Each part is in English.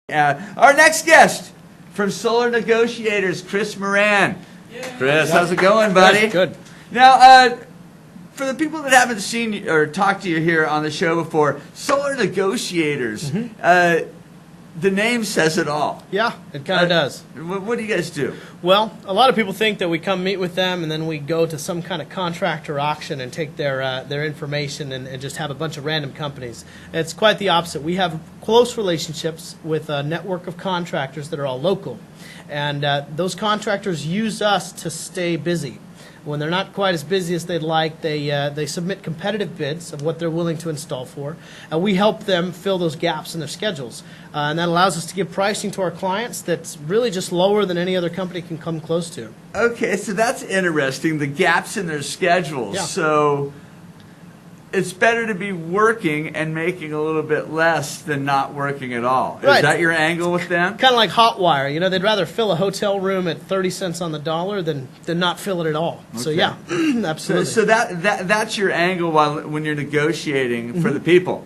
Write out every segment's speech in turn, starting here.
Our next guest from Solar Negotiators, Chris Moran. Yeah. Chris, how's it going, buddy? Good. Now, for the people that haven't seen you or talked to you here on the show before, Solar Negotiators, the name says it all. Yeah, it kind of does. What do you guys do? Well, a lot of people think that we come meet with them and then we go to some kind of contractor auction and take their information and just have a bunch of random companies. It's quite the opposite. We have close relationships with a network of contractors that are all local. And those contractors use us to stay busy. When they're not quite as busy as they'd like, they submit competitive bids of what they're willing to install for, and we help them fill those gaps in their schedules. And that allows us to give pricing to our clients that's really just lower than any other company can come close to. Okay, so that's interesting, the gaps in their schedules. Yeah. So it's better to be working and making a little bit less than not working at all. Right. Is that your angle with them? Kind of like Hotwire. You know, they'd rather fill a hotel room at 30 cents on the dollar than not fill it at all. Okay. So, yeah, absolutely. So that's your angle when you're negotiating for the people.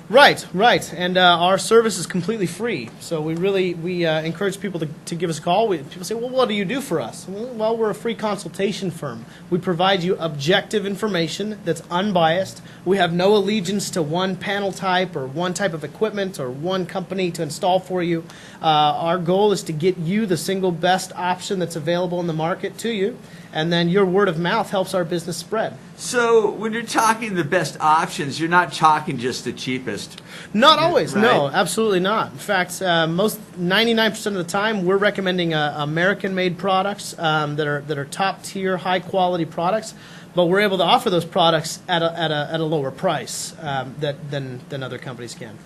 Right, right. And our service is completely free. So we encourage people to give us a call. People say, well, what do you do for us? Well, we're a free consultation firm. We provide you objective information that's unbiased. We have no allegiance to one panel type or one type of equipment or one company to install for you. Our goal is to get you the single best option that's available in the market to you. And then your word of mouth helps our business spread. So when you're talking the best options, you're not talking just the cheapest. Not always, right? No, absolutely not. In fact, 99% of the time, we're recommending American-made products that are top-tier, high-quality products. But we're able to offer those products at a lower price than other companies can.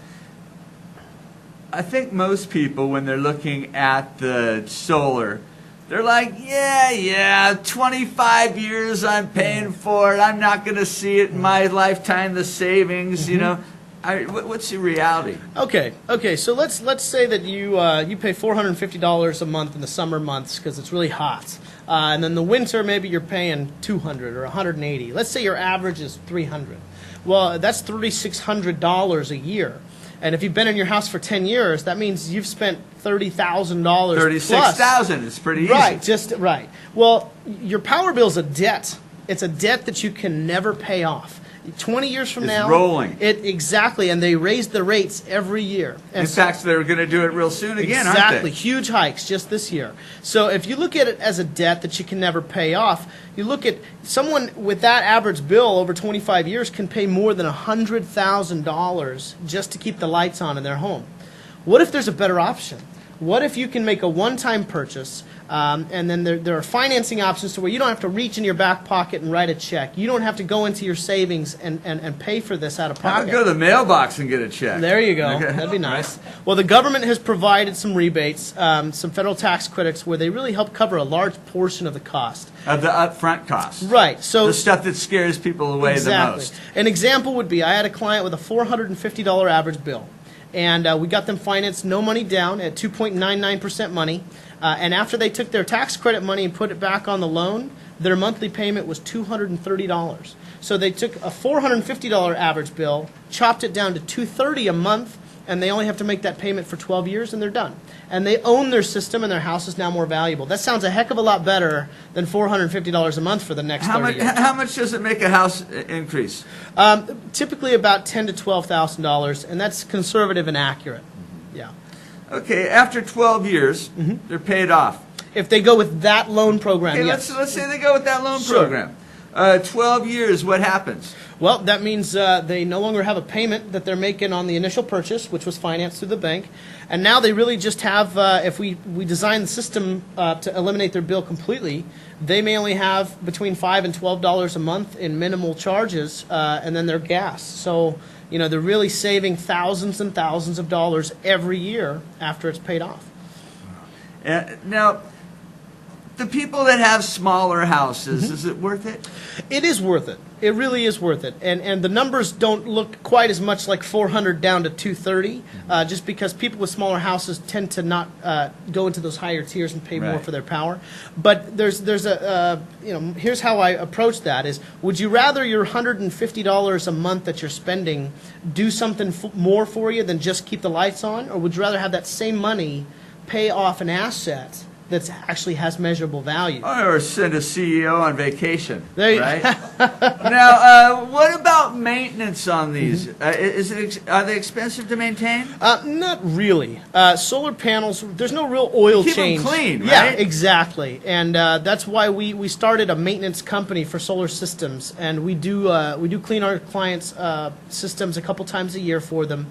I think most people, when they're looking at the solar, they're like, yeah, 25 years I'm paying for it. I'm not going to see it in my lifetime, the savings, you know. What's the reality? Okay. So let's say that you pay $450 a month in the summer months because it's really hot. And then the winter, maybe you're paying $200 or $180. Let's say your average is $300. Well, that's $3,600 a year. And if you've been in your house for 10 years, that means you've spent $30,000 $36,000. It's pretty easy. Right. Well, your power bill's a debt. It's a debt that you can never pay off. 20 years from now, it's rolling. Exactly, and they raise the rates every year. In fact, they're going to do it real soon again, aren't they? Exactly, huge hikes just this year. So if you look at it as a debt that you can never pay off, you look at someone with that average bill over 25 years can pay more than $100,000 just to keep the lights on in their home. What if there's a better option? What if you can make a one-time purchase, and then there are financing options to where you don't have to reach in your back pocket and write a check. You don't have to go into your savings and pay for this out of pocket. Go to the mailbox and get a check. There you go. Okay. That'd be nice. Well, the government has provided some rebates, some federal tax credits, where they really help cover a large portion of the cost. Of the upfront cost. Right. So the stuff that scares people away the most. An example would be I had a client with a $450 average bill. And we got them financed, no money down, at 2.99% money. And after they took their tax credit money and put it back on the loan, their monthly payment was $230. So they took a $450 average bill, chopped it down to $230 a month, and they only have to make that payment for 12 years, and they're done. And they own their system, and their house is now more valuable. That sounds a heck of a lot better than $450 a month for the next 30 years. How much does it make a house increase? Typically about $10,000 to $12,000, and that's conservative and accurate. Yeah. Okay, after 12 years, they're paid off. If they go with that loan program, okay, yes. Let's say they go with that loan program. 12 years, what happens? Well, that means they no longer have a payment that they're making on the initial purchase, which was financed through the bank. And now they really just have, if we design the system to eliminate their bill completely, they may only have between $5 and $12 a month in minimal charges, and then their gas. So, you know, they're really saving thousands and thousands of dollars every year after it's paid off. Now, the people that have smaller houses, is it worth it? It is worth it. It really is worth it, and the numbers don't look quite as much like 400 down to 230, just because people with smaller houses tend to not go into those higher tiers and pay more Right. for their power. But there's a here's how I approach that: is would you rather your $150 a month that you're spending do something more for you than just keep the lights on, or would you rather have that same money pay off an asset that actually has measurable value? Or send a CEO on vacation, There you- right? Now, what about maintenance on these? Are they expensive to maintain? Not really. Solar panels, there's no real oil Keep 'em change. clean, Yeah, right? exactly. And that's why we started a maintenance company for solar systems, and we do clean our clients' systems a couple times a year for them.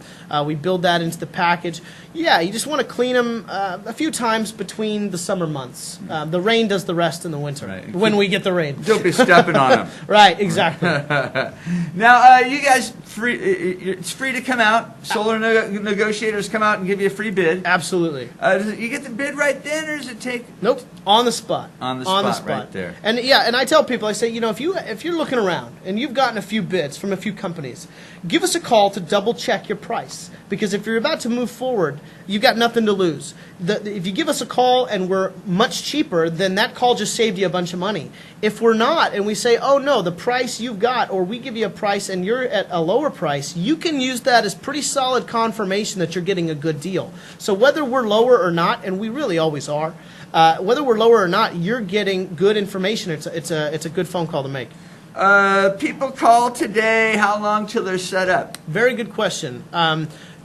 We build that into the package. Yeah, you just want to clean them a few times between the summer months. The rain does the rest in the winter, Right. when we get the rain. Don't be stepping on them. Right, exactly. Now, you guys, it's free to come out. Solar negotiators come out and give you a free bid. Absolutely. You get the bid right then, or does it take? Nope, on the spot. On the spot, right there. And yeah, and I tell people, I say, if you're looking around and you've gotten a few bids from a few companies, give us a call to double check your price, because if you're about to move forward, you've got nothing to lose. If you give us a call and we're much cheaper, then that call just saved you a bunch of money. If we're not, and we say, oh no, the price you've got, or we give you a price and you're at a lower price, you can use that as pretty solid confirmation that you're getting a good deal. So whether we're lower or not, and we really always are, whether we're lower or not, you're getting good information. It's a good phone call to make. People call today. How long till they're set up? Very good question.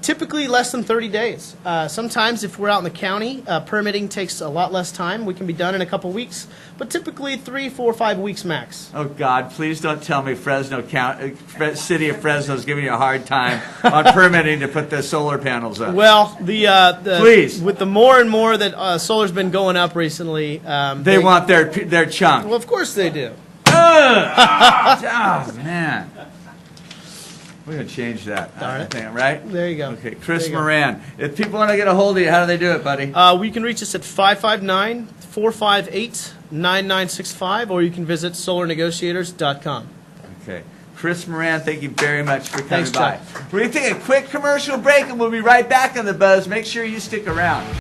Typically less than 30 days. Sometimes if we're out in the county, permitting takes a lot less time. We can be done in a couple weeks, but typically 3, 4, 5 weeks max. Oh God! Please don't tell me City of Fresno is giving you a hard time on permitting to put the solar panels up. Well, Please. with the more and more that solar's been going up recently, They want their chunk. Well, of course they do. Oh man. We're going to change that, Darn I it. think, right? There you go. Okay, Chris There you go. Moran. If people want to get a hold of you, how do they do it, buddy? We can reach us at 559-458-9965, or you can visit solarnegotiators.com. Okay. Chris Moran, thank you very much for coming Thanks, by. Chuck. We're going to take a quick commercial break, and we'll be right back on The Buzz. Make sure you stick around.